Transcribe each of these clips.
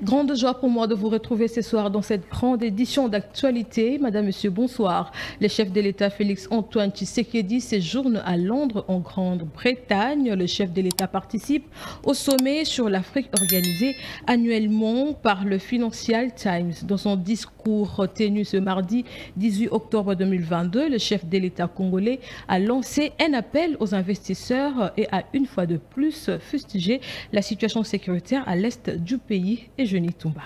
Grande joie pour moi de vous retrouver ce soir dans cette grande édition d'actualité. Madame, Monsieur, bonsoir. Le chef de l'État Félix Antoine Tshisekedi séjourne à Londres en Grande-Bretagne. Le chef de l'État participe au sommet sur l'Afrique organisé annuellement par le Financial Times. Dans son discours tenu ce mardi 18 octobre 2022, le chef de l'État congolais a lancé un appel aux investisseurs et a une fois de plus fustigé la situation sécuritaire à l'est du pays. Et Jeuni Toumba.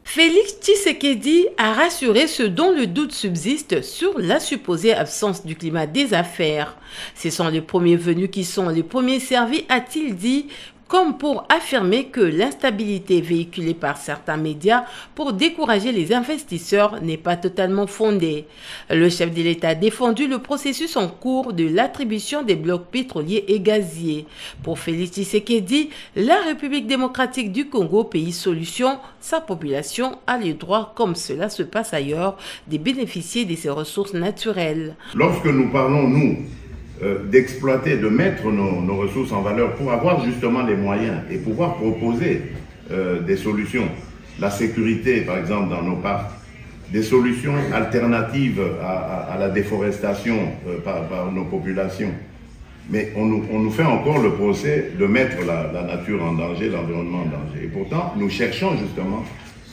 Félix Tshisekedi a rassuré ceux dont le doute subsiste sur la supposée absence du climat des affaires. Ce sont les premiers venus qui sont les premiers servis, a-t-il dit, comme pour affirmer que l'instabilité véhiculée par certains médias pour décourager les investisseurs n'est pas totalement fondée. Le chef de l'État a défendu le processus en cours de l'attribution des blocs pétroliers et gaziers. Pour Félix Tshisekedi, la République démocratique du Congo, pays solution, sa population a le droit, comme cela se passe ailleurs, de bénéficier de ses ressources naturelles. Lorsque nous parlons, nous, d'exploiter, de mettre nos ressources en valeur pour avoir justement les moyens et pouvoir proposer des solutions. La sécurité, par exemple, dans nos parcs, des solutions alternatives à la déforestation par nos populations. Mais on nous fait encore le procès de mettre la nature en danger, l'environnement en danger. Et pourtant, nous cherchons justement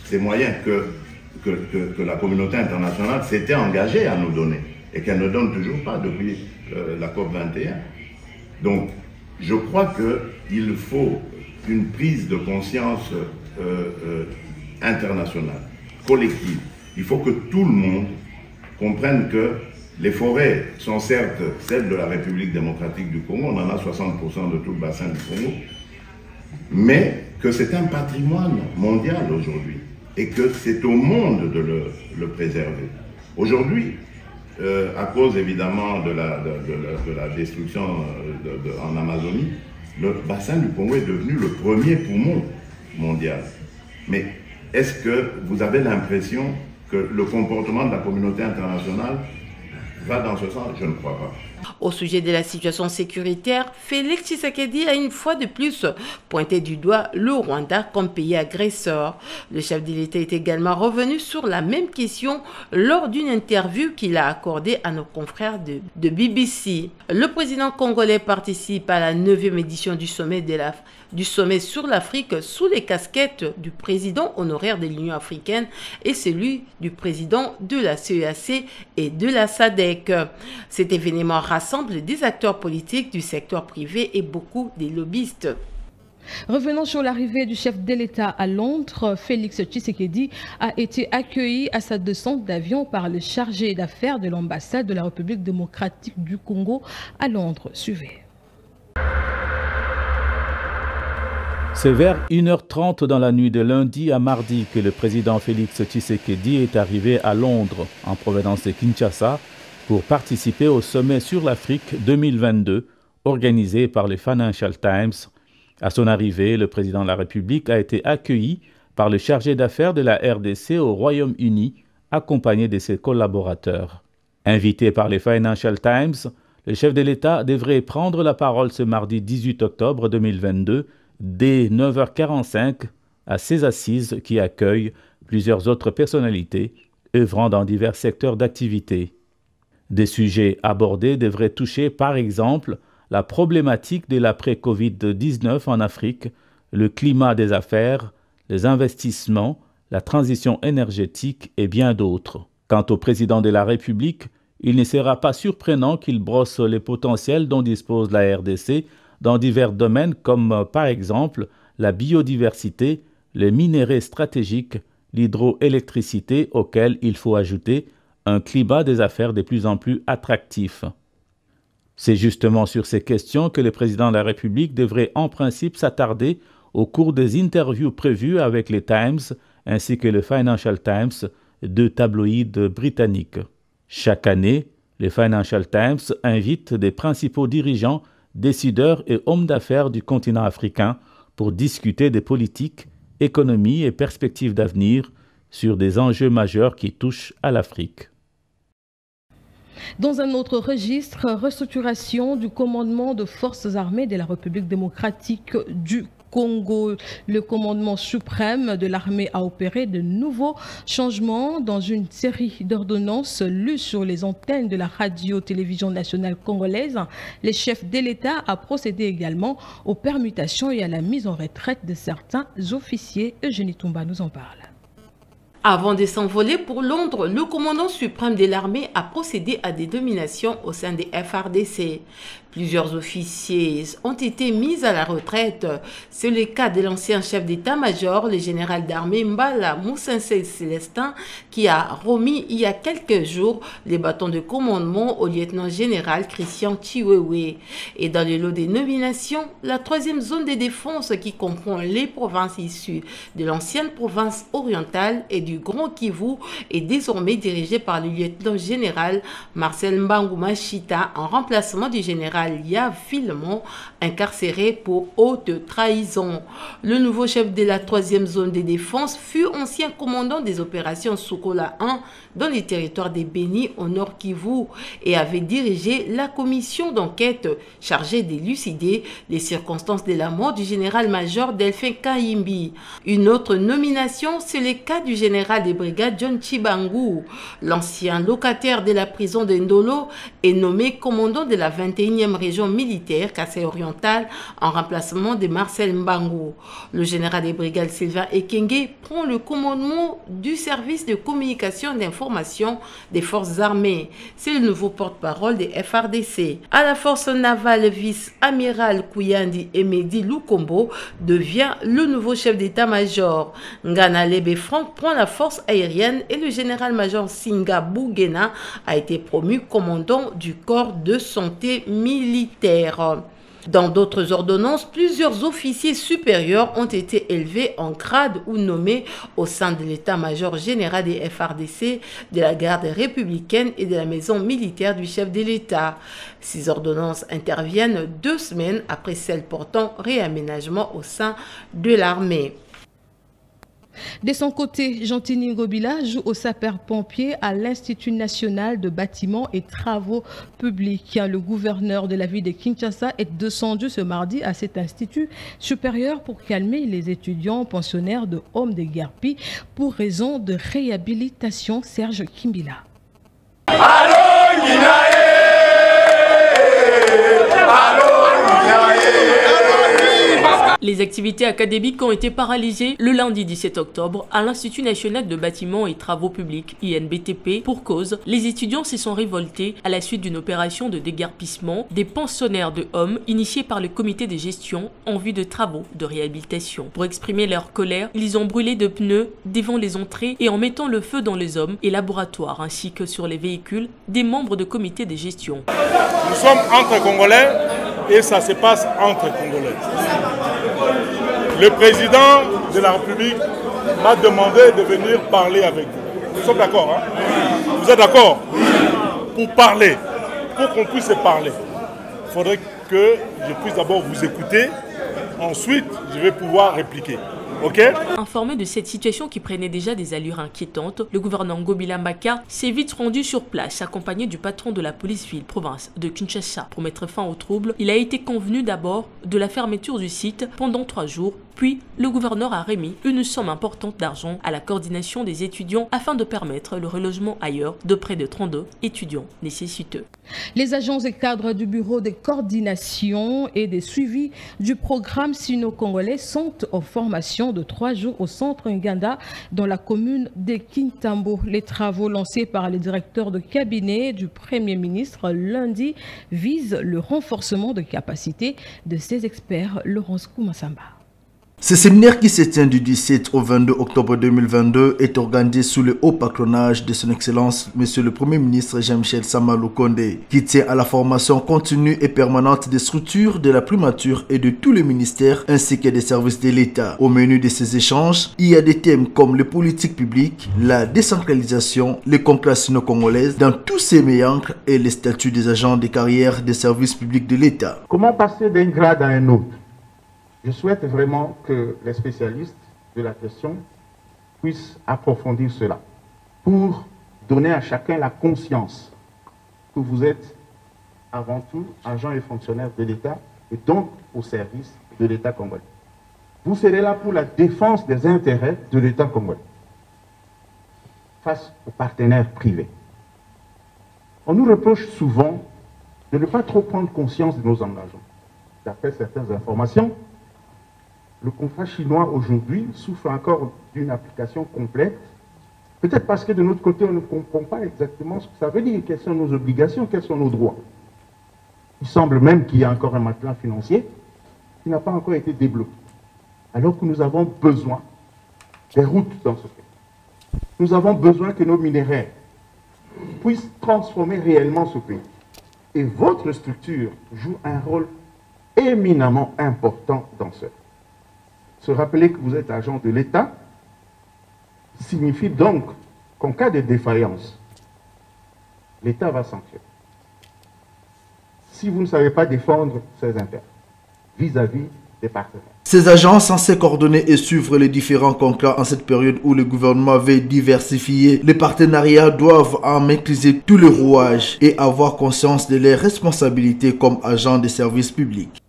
ces moyens que la communauté internationale s'était engagée à nous donner et qu'elle ne donne toujours pas depuis la COP21. Donc, je crois qu'il faut une prise de conscience internationale, collective. Il faut que tout le monde comprenne que les forêts sont certes celles de la République démocratique du Congo, on en a 60% de tout le bassin du Congo, mais que c'est un patrimoine mondial aujourd'hui et que c'est au monde de le préserver. Aujourd'hui, à cause évidemment de la destruction en Amazonie, le bassin du Congo est devenu le premier poumon mondial. Mais est-ce que vous avez l'impression que le comportement de la communauté internationale va dans ce sens? Je ne crois pas. Au sujet de la situation sécuritaire, Félix Tshisekedi a une fois de plus pointé du doigt le Rwanda comme pays agresseur. Le chef de l'État est également revenu sur la même question lors d'une interview qu'il a accordée à nos confrères de BBC. Le président congolais participe à la 9e édition du sommet sur l'Afrique sous les casquettes du président honoraire de l'Union africaine et celui du président de la CEAC et de la SADC. Cet événement rassemble des acteurs politiques du secteur privé et beaucoup des lobbyistes. Revenons sur l'arrivée du chef de l'État à Londres. Félix Tshisekedi a été accueilli à sa descente d'avion par le chargé d'affaires de l'ambassade de la République démocratique du Congo à Londres. Suivez. C'est vers 1h30 dans la nuit de lundi à mardi que le président Félix Tshisekedi est arrivé à Londres, en provenance de Kinshasa, pour participer au sommet sur l'Afrique 2022, organisé par le Financial Times. À son arrivée, le président de la République a été accueilli par le chargé d'affaires de la RDC au Royaume-Uni, accompagné de ses collaborateurs. Invité par le Financial Times, le chef de l'État devrait prendre la parole ce mardi 18 octobre 2022, dès 9h45, à ses assises qui accueillent plusieurs autres personnalités œuvrant dans divers secteurs d'activité. Des sujets abordés devraient toucher par exemple la problématique de l'après-Covid-19 en Afrique, le climat des affaires, les investissements, la transition énergétique et bien d'autres. Quant au président de la République, il ne sera pas surprenant qu'il brosse les potentiels dont dispose la RDC dans divers domaines comme par exemple la biodiversité, les minéraux stratégiques, l'hydroélectricité auquel il faut ajouter un climat des affaires de plus en plus attractif. C'est justement sur ces questions que le président de la République devrait en principe s'attarder au cours des interviews prévues avec les Times ainsi que le Financial Times, deux tabloïds britanniques. Chaque année, le Financial Times invite des principaux dirigeants, décideurs et hommes d'affaires du continent africain pour discuter des politiques, économies et perspectives d'avenir sur des enjeux majeurs qui touchent à l'Afrique. Dans un autre registre, restructuration du commandement de forces armées de la République démocratique du Congo. Le commandement suprême de l'armée a opéré de nouveaux changements dans une série d'ordonnances lues sur les antennes de la radio-télévision nationale congolaise. Les chefs de l'État a procédé également aux permutations et à la mise en retraite de certains officiers. Eugénie Toumba nous en parle. Avant de s'envoler pour Londres, le commandant suprême de l'armée a procédé à des nominations au sein des FARDC. Plusieurs officiers ont été mis à la retraite. C'est le cas de l'ancien chef d'état-major, le général d'armée Mbala Moussensei Célestin, qui a remis il y a quelques jours les bâtons de commandement au lieutenant-général Christian Chiwewe. Et dans le lot des nominations, la troisième zone de défense qui comprend les provinces issues de l'ancienne province orientale et du Grand Kivu est désormais dirigée par le lieutenant-général Marcel Mbangu Machita en remplacement du général Lia Filemon, incarcéré pour haute trahison. Le nouveau chef de la troisième zone de défense fut ancien commandant des opérations Sokola 1 dans les territoires des Béni au Nord Kivu et avait dirigé la commission d'enquête chargée d'élucider les circonstances de la mort du général-major Delphin Kahimbi. Une autre nomination, c'est le cas du général des brigades John Chibangu. L'ancien locataire de la prison de Ndolo est nommé commandant de la 21e région militaire Kassai orientale en remplacement de Marcel Mbangu. Le général des brigades Sylvain Ekenge prend le commandement du service de communication et d'information des forces armées. C'est le nouveau porte-parole des FARDC. À la force navale, vice-amiral Kouyandi Emedi Lukombo devient le nouveau chef d'état-major. Ngana Lebe Franck prend la force aérienne et le général-major Singa Bougena a été promu commandant du corps de santé militaire. Dans d'autres ordonnances, plusieurs officiers supérieurs ont été élevés en grade ou nommés au sein de l'état-major général des FARDC, de la garde républicaine et de la maison militaire du chef de l'État. Ces ordonnances interviennent 2 semaines après celles portant réaménagement au sein de l'armée. De son côté, Gentini Ngobila joue au sapeur-pompier à l'Institut national de bâtiments et travaux publics. Le gouverneur de la ville de Kinshasa est descendu ce mardi à cet institut supérieur pour calmer les étudiants pensionnaires de Hommes de Guerpi pour raison de réhabilitation. Serge Kimbila. Les activités académiques ont été paralysées le lundi 17 octobre à l'Institut national de bâtiments et travaux publics, INBTP, pour cause, les étudiants se sont révoltés à la suite d'une opération de déguerpissement des pensionnaires de hommes initiée par le comité de gestion en vue de travaux de réhabilitation. Pour exprimer leur colère, ils ont brûlé de pneus devant les entrées et en mettant le feu dans les hommes et laboratoires ainsi que sur les véhicules des membres de comité de gestion. Nous sommes entre Congolais et ça se passe entre Congolais. Le président de la République m'a demandé de venir parler avec vous. Nous sommes d'accord, hein? Vous êtes d'accord? Pour parler, pour qu'on puisse parler, il faudrait que je puisse d'abord vous écouter, ensuite je vais pouvoir répliquer. Okay. Informé de cette situation qui prenait déjà des allures inquiétantes, le gouverneur Ngobila Mbaka s'est vite rendu sur place, accompagné du patron de la police-ville province de Kinshasa. Pour mettre fin aux troubles, il a été convenu d'abord de la fermeture du site pendant 3 jours, puis le gouverneur a remis une somme importante d'argent à la coordination des étudiants afin de permettre le relogement ailleurs de près de 32 étudiants nécessiteux. Les agents et cadres du bureau de coordination et de suivi du programme sino-congolais sont en formation de 3 jours au centre Nganda dans la commune de Kintambo. Les travaux lancés par le directeur de cabinet du Premier ministre lundi visent le renforcement de capacité de ces experts. Laurence Koumassamba. Ce séminaire qui se tient du 17 au 22 octobre 2022 est organisé sous le haut patronage de son Excellence Monsieur le Premier ministre Jean-Michel Sama Lukonde, qui tient à la formation continue et permanente des structures de la primature et de tous les ministères ainsi que des services de l'État. Au menu de ces échanges, il y a des thèmes comme les politiques publiques, la décentralisation, les contrats sino-congolaises dans tous ces méandres et les statuts des agents de carrière des services publics de l'État. Comment passer d'un grade à un autre? Je souhaite vraiment que les spécialistes de la question puissent approfondir cela pour donner à chacun la conscience que vous êtes avant tout agent et fonctionnaire de l'État et donc au service de l'État congolais. vous serez là pour la défense des intérêts de l'État congolais face aux partenaires privés. On nous reproche souvent de ne pas trop prendre conscience de nos engagements. D'après certaines informations, le contrat chinois aujourd'hui souffre encore d'une application complète, peut-être parce que de notre côté, on ne comprend pas exactement ce que ça veut dire, quelles sont nos obligations, quels sont nos droits. Il semble même qu'il y a encore un matelas financier qui n'a pas encore été débloqué, alors que nous avons besoin des routes dans ce pays. Nous avons besoin que nos minerais puissent transformer réellement ce pays. Et votre structure joue un rôle éminemment important dans cela. Se rappeler que vous êtes agent de l'État signifie donc qu'en cas de défaillance, l'État va sanctionner. Si vous ne savez pas défendre ses intérêts vis-à-vis des partenaires. Ces agents censés coordonner et suivre les différents contrats en cette période où le gouvernement veut diversifier les partenariats doivent en maîtriser tous les rouages et avoir conscience de leurs responsabilités comme agents des services publics.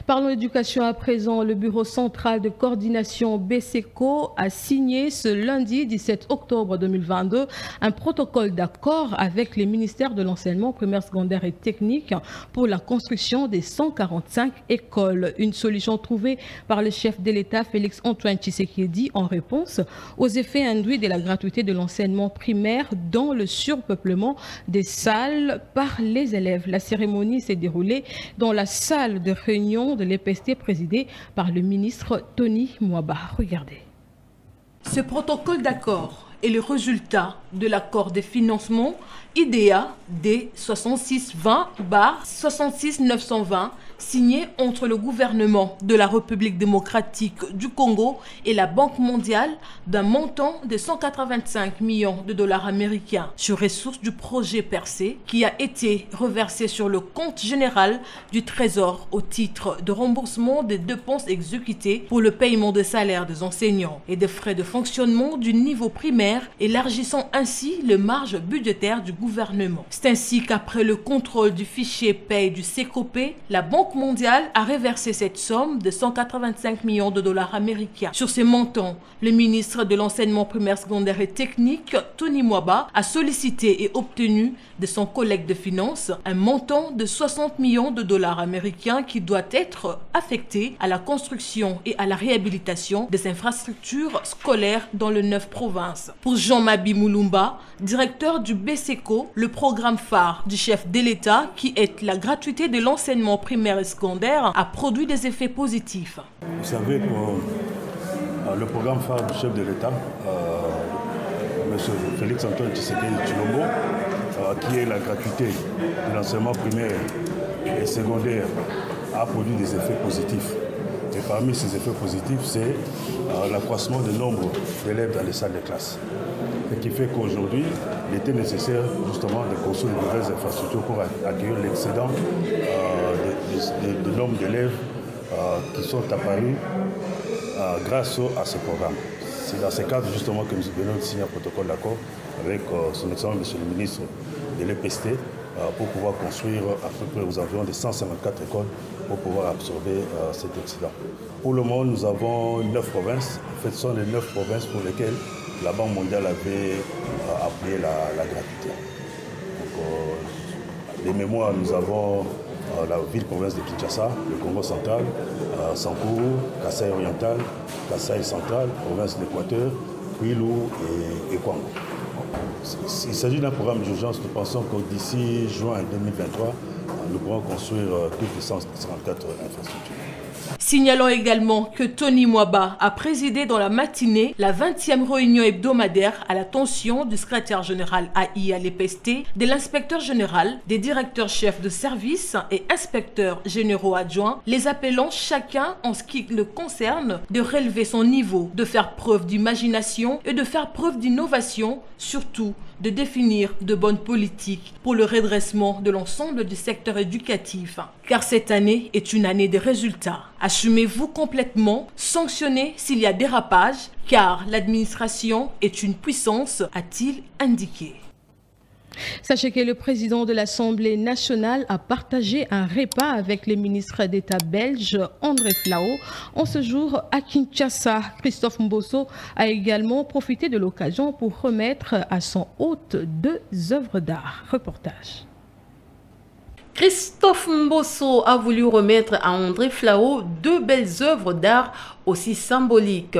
Parlons éducation à présent. Le Bureau central de coordination BCECO a signé ce lundi 17 octobre 2022 un protocole d'accord avec les ministères de l'enseignement primaire, secondaire et technique pour la construction des 145 écoles. Une solution trouvée par le chef de l'État Félix Antoine Tshisekedi en réponse aux effets induits de la gratuité de l'enseignement primaire dans le surpeuplement des salles par les élèves. La cérémonie s'est déroulée dans la salle de réunion de l'EPST présidée par le ministre Tony Mwaba. Regardez. Ce protocole d'accord est le résultat de l'accord de financement IDEA D6620/66920 signé entre le gouvernement de la République démocratique du Congo et la Banque mondiale d'un montant de 185 millions de dollars américains sur ressources du projet Percé qui a été reversé sur le compte général du Trésor au titre de remboursement des dépenses exécutées pour le paiement des salaires des enseignants et des frais de fonctionnement du niveau primaire, élargissant ainsi les marges budgétaires du gouvernement. C'est ainsi qu'après le contrôle du fichier paye du CECOPE, la Banque mondiale a reversé cette somme de 185 millions de dollars américains. Sur ces montants, le ministre de l'enseignement primaire, secondaire et technique, Tony Mwaba, a sollicité et obtenu de son collègue de finances un montant de 60 millions de dollars américains qui doit être affecté à la construction et à la réhabilitation des infrastructures scolaires dans les 9 provinces. Pour Jean-Mabi Moulumba, directeur du BCECO, le programme phare du chef de l'État, qui est la gratuité de l'enseignement primaire et secondaire, a produit des effets positifs. Vous savez que le programme phare du chef de l'État, M. Félix Antoine Tshisekedi Tshilombo, qui est la gratuité de l'enseignement primaire et secondaire, a produit des effets positifs. Et parmi ces effets positifs, c'est l'accroissement du nombre d'élèves dans les salles de classe. Ce qui fait qu'aujourd'hui, il était nécessaire justement de construire de nouvelles infrastructures pour accueillir l'excédent du nombre d'élèves qui sont apparus grâce à ce programme. C'est dans ce cadre justement que nous venons de signer un protocole d'accord avec son excellence, monsieur le ministre de l'EPST, pour pouvoir construire à peu près aux environs de 154 écoles pour pouvoir absorber cet excédent. Pour le moment, nous avons 9 provinces. En fait, ce sont les 9 provinces pour lesquelles la Banque mondiale avait appelé la gratuité. Donc, les mémoires, nous avons la ville-province de Kinshasa, le Congo central, Sankuru, Kasaï oriental, Kasaï central, province de l'Équateur, Kwilu et Kwango. Il s'agit d'un programme d'urgence. Nous pensons que d'ici juin 2023, nous pourrons construire toutes les 134 infrastructures. Signalons également que Tony Mwaba a présidé dans la matinée la 20e réunion hebdomadaire à l'attention du secrétaire général AI à l'EPST, de l'inspecteur général, des directeurs chefs de service et inspecteurs généraux adjoints, les appelant chacun en ce qui le concerne de relever son niveau, de faire preuve d'imagination et de faire preuve d'innovation, surtout de définir de bonnes politiques pour le redressement de l'ensemble du secteur éducatif. Car cette année est une année de résultats. Assumez-vous complètement, sanctionnez s'il y a dérapage, car l'administration est une puissance, a-t-il indiqué. Sachez que le président de l'Assemblée nationale a partagé un repas avec les ministres d'État belges André Flau en ce jour à Kinshasa. Christophe Mbosso a également profité de l'occasion pour remettre à son hôte 2 œuvres d'art. Reportage. Christophe Mbosso a voulu remettre à André Flau 2 belles œuvres d'art aussi symboliques.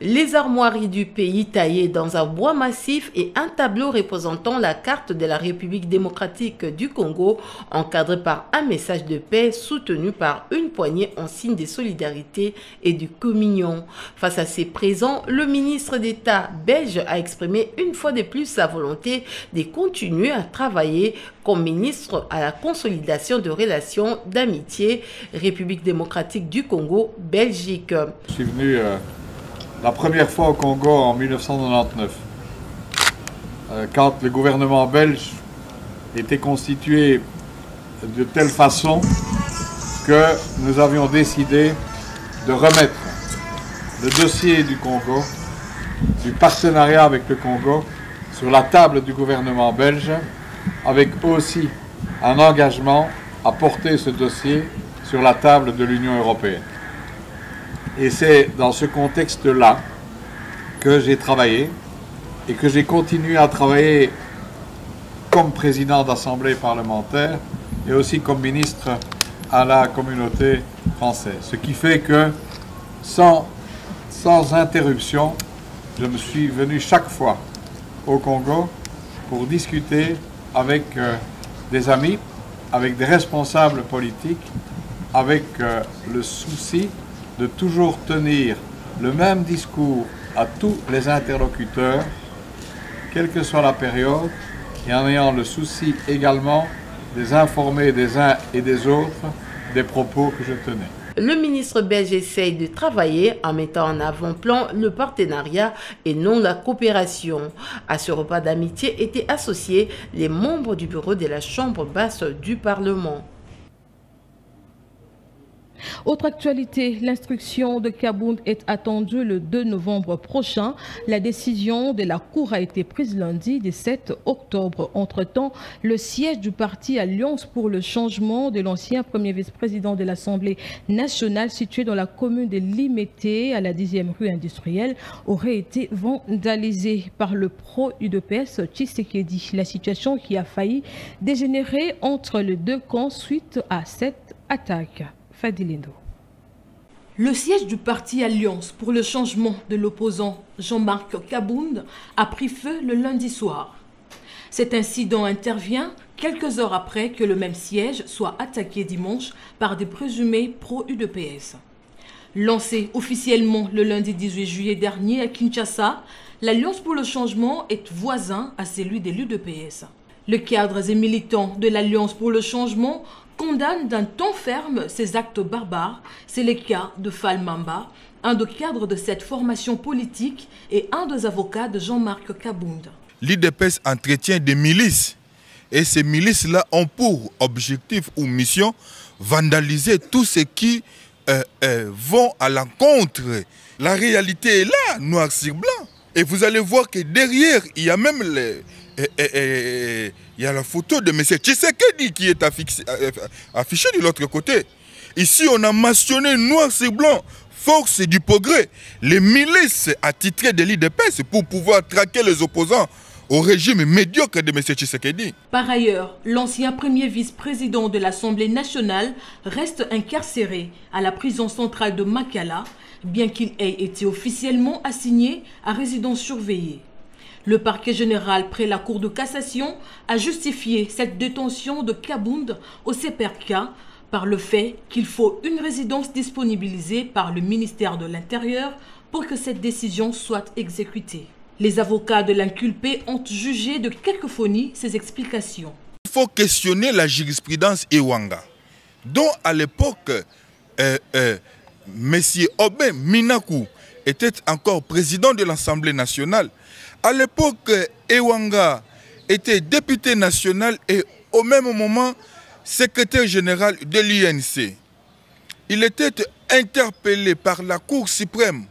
Les armoiries du pays taillées dans un bois massif et un tableau représentant la carte de la République démocratique du Congo, encadré par un message de paix soutenu par une poignée en signe de solidarité et de communion. Face à ces présents, le ministre d'État belge a exprimé une fois de plus sa volonté de continuer à travailler comme ministre à la consolidation de relations d'amitié République démocratique du Congo, Belgique. Je suis venu la première fois au Congo en 1999, quand le gouvernement belge était constitué de telle façon que nous avions décidé de remettre le dossier du Congo, du partenariat avec le Congo, sur la table du gouvernement belge, avec aussi un engagement à porter ce dossier sur la table de l'Union européenne. Et c'est dans ce contexte-là que j'ai travaillé et que j'ai continué à travailler comme président d'assemblée parlementaire et aussi comme ministre à la communauté française. Ce qui fait que sans interruption, je me suis venu chaque fois au Congo pour discuter avec des amis, avec des responsables politiques, avec le souci de toujours tenir le même discours à tous les interlocuteurs, quelle que soit la période, et en ayant le souci également de les informer des uns et des autres des propos que je tenais. Le ministre belge essaye de travailler en mettant en avant-plan le partenariat et non la coopération. À ce repas d'amitié étaient associés les membres du bureau de la Chambre basse du Parlement. Autre actualité, l'instruction de Kabound est attendue le 2 novembre prochain. La décision de la Cour a été prise lundi 17 octobre. Entre-temps, le siège du parti Alliance pour le changement de l'ancien premier vice-président de l'Assemblée nationale situé dans la commune de Limete à la 10e rue industrielle aurait été vandalisé par le pro-UDPS Tshisekedi. La situation qui a failli dégénérer entre les deux camps suite à cette attaque. Le siège du parti Alliance pour le changement de l'opposant Jean-Marc Kabound a pris feu le lundi soir. Cet incident intervient quelques heures après que le même siège soit attaqué dimanche par des présumés pro-UDPS. Lancé officiellement le lundi 18 juillet dernier à Kinshasa, l'Alliance pour le changement est voisin à celui de l'UDPS. Les cadres et militants de l'Alliance pour le changement condamne d'un ton ferme ces actes barbares. C'est le cas de Fall Mamba, un des cadres de cette formation politique et un des avocats de Jean-Marc Kabound. L'UDPS entretient des milices et ces milices-là ont pour objectif ou mission vandaliser tout ce qui vont à l'encontre. La réalité est là, noir sur blanc. Et vous allez voir que derrière, il y a même il y a la photo de M. Tshisekedi qui est affichée de l'autre côté. Ici, on a mentionné noir sur blanc, force du progrès, les milices attitrées de l'UDPS pour pouvoir traquer les opposants au régime médiocre de M. Tshisekedi. Par ailleurs, l'ancien premier vice-président de l'Assemblée nationale reste incarcéré à la prison centrale de Makala, bien qu'il ait été officiellement assigné à résidence surveillée. Le parquet général près la Cour de cassation a justifié cette détention de Kabound au CPRK par le fait qu'il faut une résidence disponibilisée par le ministère de l'Intérieur pour que cette décision soit exécutée. Les avocats de l'inculpé ont jugé de cacophonie ces explications. Il faut questionner la jurisprudence Ewanga, dont à l'époque, M. Aubin Minakou était encore président de l'Assemblée nationale. À l'époque, Ewanga était député national et au même moment, secrétaire général de l'INC. Il était interpellé par la Cour suprême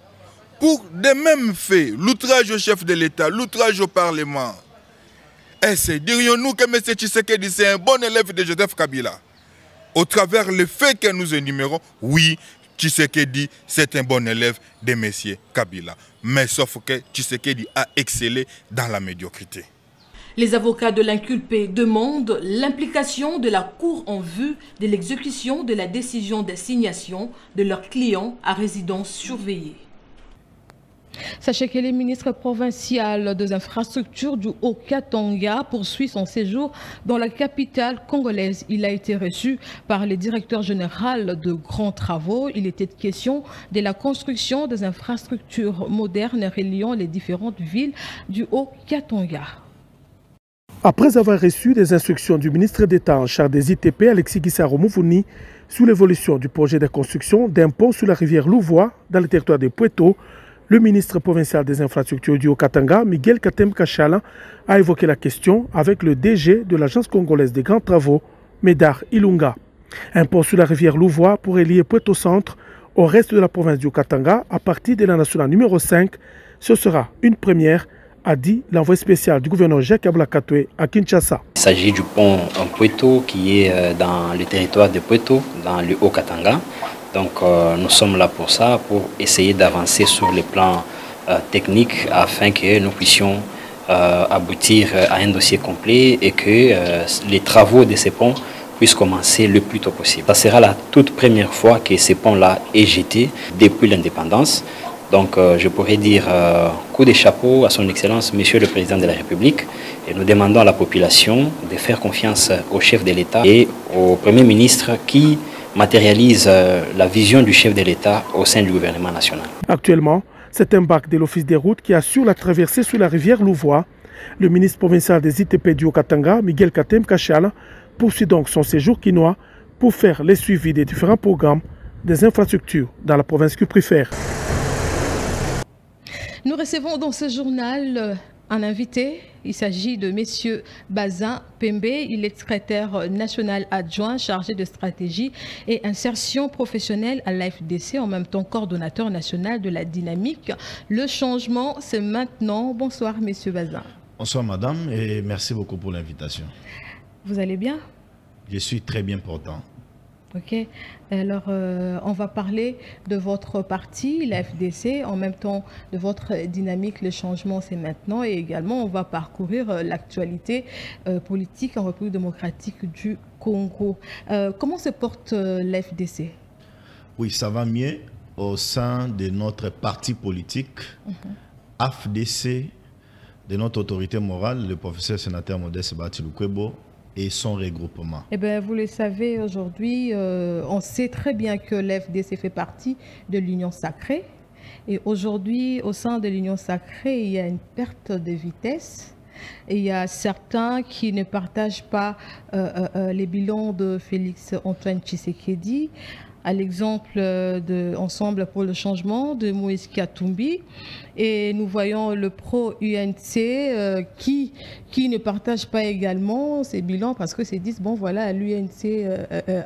pour des mêmes faits, l'outrage au chef de l'État, l'outrage au Parlement. Est-ce dirions-nous que M. Tshisekedi c'est un bon élève de Joseph Kabila? Au travers les faits que nous énumérons, oui, Tshisekedi c'est un bon élève de M. Kabila. Mais sauf que Tshisekedi a excellé dans la médiocrité. Les avocats de l'inculpé demandent l'implication de la Cour en vue de l'exécution de la décision d'assignation de leurs clients à résidence surveillée. Sachez que le ministre provincial des infrastructures du Haut-Katanga poursuit son séjour dans la capitale congolaise. Il a été reçu par le directeur général de grands travaux. Il était question de la construction des infrastructures modernes reliant les différentes villes du Haut-Katanga. Après avoir reçu des instructions du ministre d'État en charge des ITP, Alexis Guissaro Moufouni, sur l'évolution du projet de construction d'un pont sur la rivière Louvois dans le territoire de Pueto, le ministre provincial des infrastructures du Haut-Katanga, Miguel Katem Kachala, a évoqué la question avec le DG de l'Agence congolaise des grands travaux, Médard Ilunga. Un pont sur la rivière Louvois pourrait lier Pueto Centre au reste de la province du Haut-Katanga à partir de la nationale numéro 5. Ce sera une première, a dit l'envoyé spécial du gouverneur Jacques Ablakatoué à Kinshasa. Il s'agit du pont en Pueto qui est dans le territoire de Pueto, dans le Haut-Katanga. Donc nous sommes là pour ça, pour essayer d'avancer sur les plans techniques afin que nous puissions aboutir à un dossier complet et que les travaux de ces ponts puissent commencer le plus tôt possible. Ça sera la toute première fois que ces ponts-là est jeté depuis l'indépendance. Donc je pourrais dire coup de chapeau à son Excellence, Monsieur le Président de la République. Et nous demandons à la population de faire confiance au chef de l'État et au Premier ministre qui matérialise la vision du chef de l'État au sein du gouvernement national. Actuellement, c'est un bac de l'Office des routes qui assure la traversée sur la rivière Louvois. Le ministre provincial des ITP du Haut-Katanga, Miguel Katem Kachala, poursuit donc son séjour quinois pour faire le suivi des différents programmes des infrastructures dans la province qu'il préfère. Nous recevons dans ce journal un invité. Il s'agit de M. Bazin Pembe. Il est secrétaire national adjoint chargé de stratégie et insertion professionnelle à l'AFDC, en même temps coordonnateur national de la dynamique. Le changement, c'est maintenant. Bonsoir, M. Bazin. Bonsoir, madame, et merci beaucoup pour l'invitation. Vous allez bien? Je suis très bien portant. Ok, alors on va parler de votre parti, la FDC, en même temps de votre dynamique, le changement c'est maintenant, et également on va parcourir l'actualité politique en République démocratique du Congo. Comment se porte la FDC? Oui, ça va mieux au sein de notre parti politique, AFDC, de notre autorité morale, le professeur sénateur Modeste Batilukwebo, et son regroupement. Eh bien, vous le savez, aujourd'hui, on sait très bien que l'FDC fait partie de l'Union sacrée. Et aujourd'hui, au sein de l'Union sacrée, il y a une perte de vitesse. Et il y a certains qui ne partagent pas les bilans de Félix Antoine Tshisekedi, à l'exemple de Ensemble pour le changement de Moïse Katumbi. Et nous voyons le pro-UNC qui ne partage pas également ces bilans parce que c'est dit, bon voilà, l'UNC,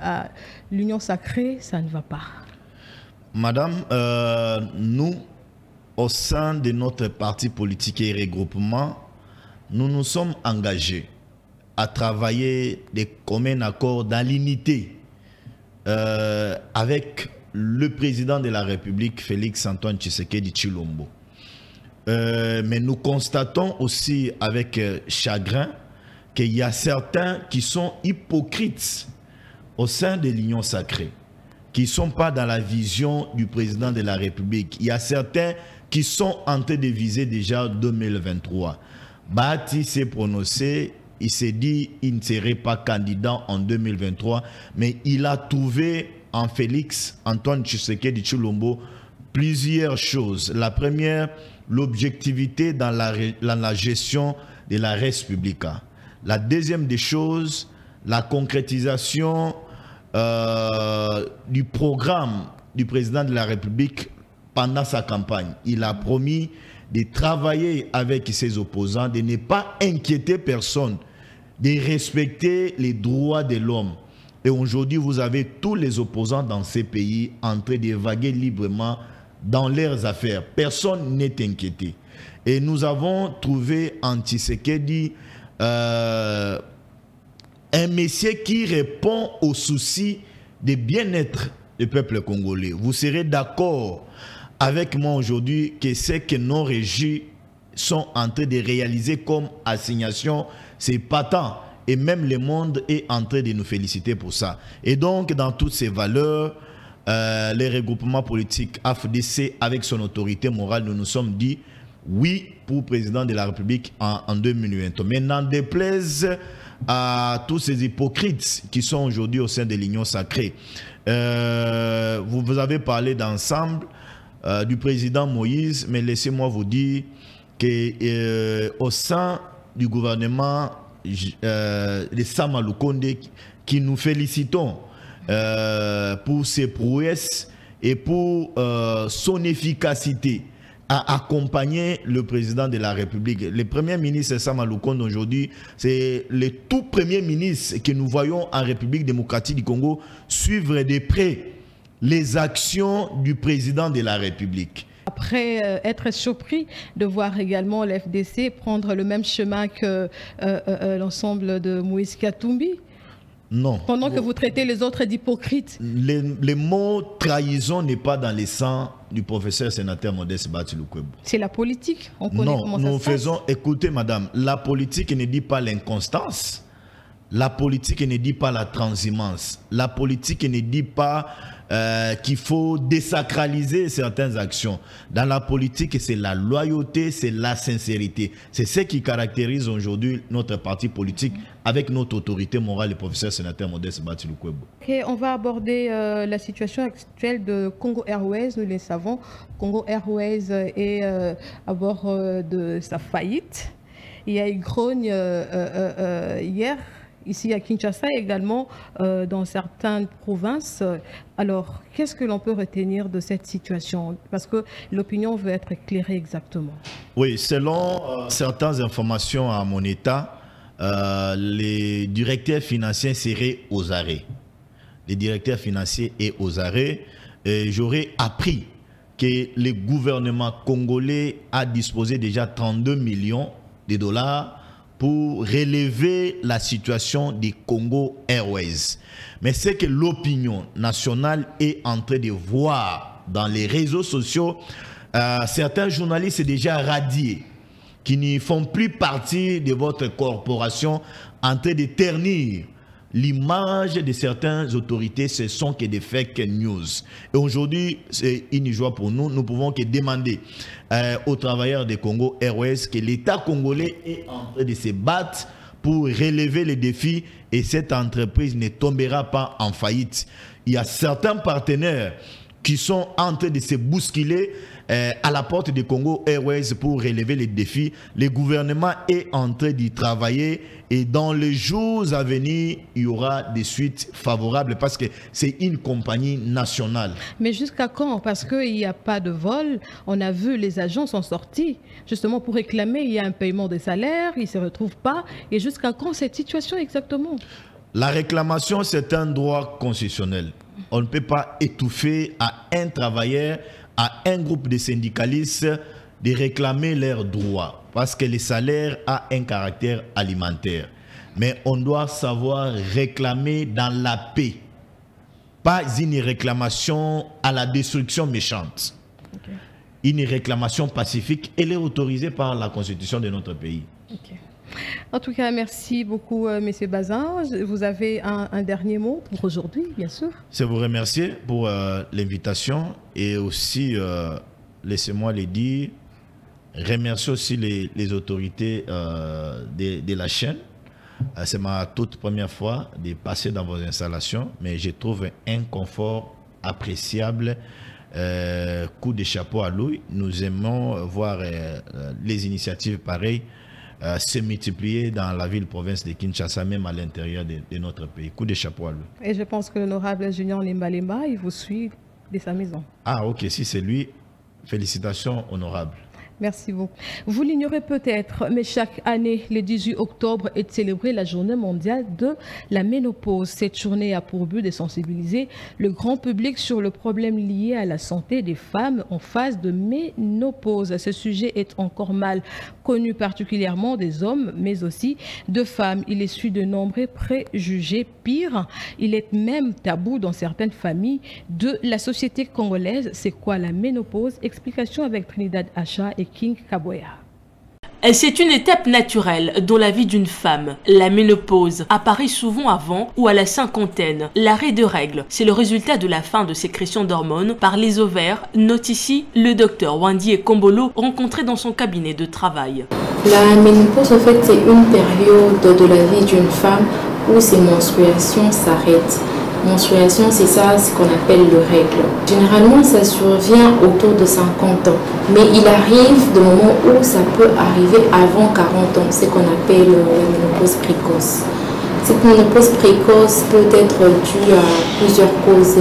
à l'Union sacrée, ça ne va pas. Madame, nous, au sein de notre parti politique et regroupement, nous nous sommes engagés à travailler de commun accord dans l'unité avec le président de la République, Félix Antoine Tshisekedi Tshilombo. Mais nous constatons aussi avec chagrin qu'il y a certains qui sont hypocrites au sein de l'Union sacrée, qui ne sont pas dans la vision du président de la République. Il y a certains qui sont en train de viser déjà 2023. Bati s'est prononcé. Il s'est dit qu'il ne serait pas candidat en 2023, mais il a trouvé en Félix Antoine Tshisekedi Tshilombo plusieurs choses. La première, l'objectivité dans la gestion de la res publica. La deuxième des choses, la concrétisation du programme du président de la République pendant sa campagne. Il a promis de travailler avec ses opposants, de ne pas inquiéter personne, de respecter les droits de l'homme. Et aujourd'hui, vous avez tous les opposants dans ces pays en train de vaguer librement dans leurs affaires. Personne n'est inquiété. Et nous avons trouvé en Tshisekedi un monsieur qui répond aux soucis de bien-être du peuple congolais. Vous serez d'accord avec moi aujourd'hui que ce que nos régies sont en train de réaliser comme assignation, c'est patent. Et même le monde est en train de nous féliciter pour ça. Et donc, dans toutes ces valeurs, les regroupements politiques AFDC, avec son autorité morale, nous nous sommes dit oui pour le président de la République en 2020. Mais n'en déplaise à tous ces hypocrites qui sont aujourd'hui au sein de l'Union sacrée. Vous avez parlé d'ensemble du président Moïse, mais laissez-moi vous dire qu'au sein du gouvernement de Sama Lukonde, qui nous félicitons pour ses prouesses et pour son efficacité à accompagner le président de la République. Le premier ministre Sama Lukonde aujourd'hui, c'est le tout premier ministre que nous voyons en République démocratique du Congo suivre de près les actions du président de la République. Après être surpris de voir également l'FDC prendre le même chemin que l'ensemble de Moïse Katumbi. Non. Pendant que vous traitez les autres d'hypocrites. Le mot trahison n'est pas dans les sangs du professeur sénateur Modeste Batshilukwebo. C'est la politique. On connaît comment ça se passe. Écoutez madame, la politique ne dit pas l'inconstance. La politique ne dit pas la transhumance. La politique ne dit pas qu'il faut désacraliser certaines actions. Dans la politique, c'est la loyauté, c'est la sincérité. C'est ce qui caractérise aujourd'hui notre parti politique avec notre autorité morale, le professeur sénateur Modeste Batshilukwebo. Okay, on va aborder la situation actuelle de Congo Airways. Nous le savons, Congo Airways est à bord de sa faillite. Il y a eu grogne hier. Ici à Kinshasa également, dans certaines provinces. Alors, qu'est-ce que l'on peut retenir de cette situation? Parce que l'opinion veut être éclairée exactement. Oui, selon certaines informations à mon état, les directeurs financiers seraient aux arrêts. Les directeurs financiers sont aux arrêts. J'aurais appris que le gouvernement congolais a disposé déjà 32 millions de dollars pour relever la situation des Congo Airways. Mais c'est que l'opinion nationale est en train de voir dans les réseaux sociaux certains journalistes déjà radiés qui ne font plus partie de votre corporation en train de ternir l'image de certaines autorités. Ce sont que des fake news. Et aujourd'hui, c'est une joie pour nous. Nous pouvons que demander aux travailleurs de Congo Airways que l'État congolais est en train de se battre pour relever les défis et cette entreprise ne tombera pas en faillite. Il y a certains partenaires qui sont en train de se bousculer à la porte de Congo Airways pour relever les défis. Le gouvernement est en train d'y travailler et dans les jours à venir, il y aura des suites favorables parce que c'est une compagnie nationale. Mais jusqu'à quand? Parce qu'il n'y a pas de vol. On a vu les agents sont sortis justement pour réclamer. Il y a un paiement de salaire, ils ne se retrouvent pas. Et jusqu'à quand cette situation exactement? La réclamation, c'est un droit constitutionnel. On ne peut pas étouffer à un travailleur, à un groupe de syndicalistes de réclamer leurs droits parce que le salaire a un caractère alimentaire. Mais on doit savoir réclamer dans la paix, pas une réclamation à la destruction méchante. Okay. Une réclamation pacifique, elle est autorisée par la constitution de notre pays. Okay. En tout cas, merci beaucoup, M. Bazin. Vous avez un dernier mot pour aujourd'hui, bien sûr. Je vous remercie pour l'invitation et aussi, laissez-moi le dire, remercier aussi les autorités de la chaîne. C'est ma toute première fois de passer dans vos installations, mais je trouve un confort appréciable. Coup de chapeau à lui. Nous aimons voir les initiatives pareilles se multiplier dans la ville-province de Kinshasa, même à l'intérieur de notre pays. Coup de chapeau à lui. Et je pense que l'honorable Junior Limba Limba, il vous suit de sa maison. Ah ok, si c'est lui, félicitations honorable. Merci beaucoup. Vous l'ignorez peut-être, mais chaque année, le 18 octobre est célébrée la journée mondiale de la ménopause. Cette journée a pour but de sensibiliser le grand public sur le problème lié à la santé des femmes en phase de ménopause. Ce sujet est encore mal connu, particulièrement des hommes, mais aussi de femmes. Il est su de nombreux préjugés. Pire, il est même tabou dans certaines familles de la société congolaise. C'est quoi la ménopause? Explication avec Trinidad Acha et King Kaboya. C'est une étape naturelle dans la vie d'une femme. La ménopause apparaît souvent avant ou à la cinquantaine. L'arrêt de règles, c'est le résultat de la fin de sécrétion d'hormones par les ovaires, note ici le docteur Wandi Ekombolo rencontré dans son cabinet de travail. La ménopause, en fait, c'est une période de la vie d'une femme où ses menstruations s'arrêtent. Menstruation, c'est ça, ce qu'on appelle le règle. Généralement, ça survient autour de 50 ans. Mais il arrive de moments où ça peut arriver avant 40 ans, ce qu'on appelle la ménopause précoce. Cette ménopause précoce peut être due à plusieurs causes,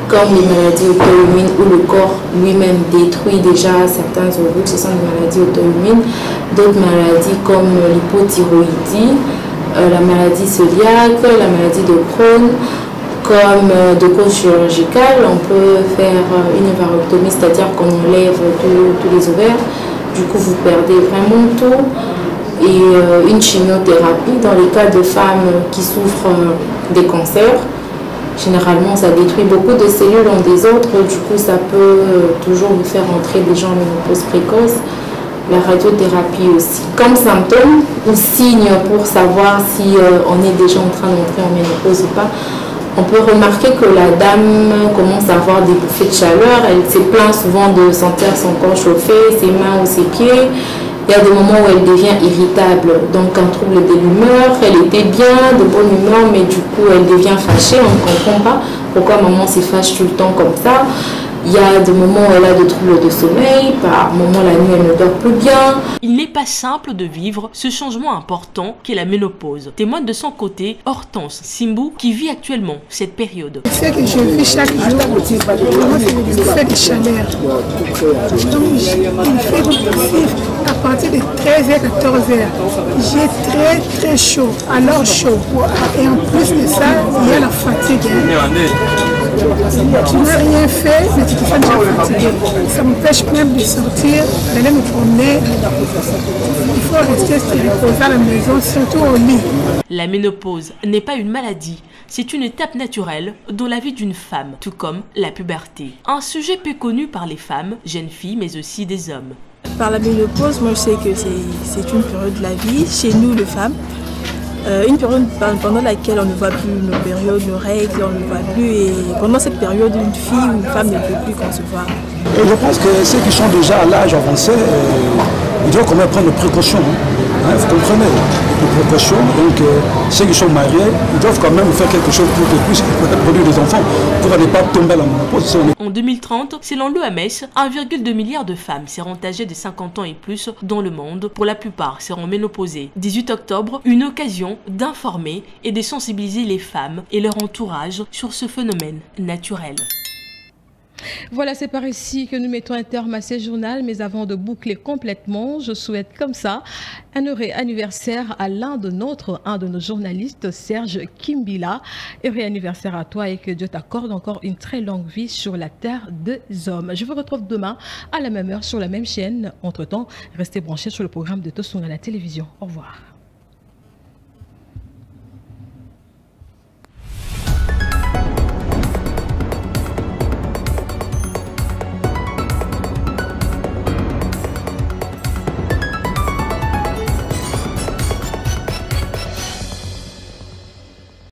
comme les maladies auto-immunes où le corps lui-même détruit déjà certains ovules, ce sont des maladies auto-immunes. D'autres maladies comme l'hypothyroïdie, la maladie cœliaque, la maladie de Crohn. Comme de cause chirurgicale, on peut faire une ovarectomie, c'est-à-dire qu'on enlève tous les ovaires. Du coup, vous perdez vraiment tout. Et une chimiothérapie dans les cas de femmes qui souffrent des cancers. Généralement, ça détruit beaucoup de cellules en des autres. Du coup, ça peut toujours vous faire entrer des gens en ménopause précoce. La radiothérapie aussi. Comme symptôme ou signe pour savoir si on est déjà en train d'entrer en ménopause ou pas, on peut remarquer que la dame commence à avoir des bouffées de chaleur. Elle se plaint souvent de sentir son corps chauffer, ses mains ou ses pieds. Il y a des moments où elle devient irritable, donc un trouble de l'humeur. Elle était bien, de bonne humeur, mais du coup elle devient fâchée. On ne comprend pas pourquoi maman se fâche tout le temps comme ça. Il y a des moments où elle a des troubles de sommeil, par moments la nuit elle ne dort plus bien. Il n'est pas simple de vivre ce changement important qu'est la ménopause. Témoigne de son côté Hortense Simbou qui vit actuellement cette période. Ce que je vis chaque jour, vraiment c'est le fait de chaleur. Donc il fait vivre à partir de 13h à 14h. J'ai très chaud, alors chaud. Et en plus de ça, il y a la fatigue. Tu n'as rien fait, mais tu te sens déjà fatigué. Ça m'empêche même de sortir, d'aller me promener. Il faut rester se reposer à la maison, surtout au lit. La ménopause n'est pas une maladie, c'est une étape naturelle dans la vie d'une femme, tout comme la puberté. Un sujet peu connu par les femmes, jeunes filles, mais aussi des hommes. Par la ménopause, moi je sais que c'est une période de la vie, chez nous les femmes. Une période pendant laquelle on ne voit plus nos périodes, nos règles, on ne voit plus. Et pendant cette période, une fille ou une femme ne peut plus concevoir. Et je pense que ceux qui sont déjà à l'âge avancé, ils doivent quand même prendre des précautions. Vous comprenez, des précautions. Donc ceux qui sont mariés, ils doivent quand même faire quelque chose pour qu'ils puissent produire des enfants, pour ne pas tomber à la ménopause. En 2030, selon l'OMS, 1,2 milliard de femmes seront âgées de 50 ans et plus dans le monde. Pour la plupart, seront ménopausées. 18 octobre, une occasion d'informer et de sensibiliser les femmes et leur entourage sur ce phénomène naturel. Voilà, c'est par ici que nous mettons un terme à ce journal, mais avant de boucler complètement, je souhaite comme ça un heureux anniversaire à un de nos journalistes, Serge Kimbila. Heureux anniversaire à toi et que Dieu t'accorde encore une très longue vie sur la terre des hommes. Je vous retrouve demain à la même heure sur la même chaîne. Entre-temps, restez branchés sur le programme de Tosunga à la télévision. Au revoir.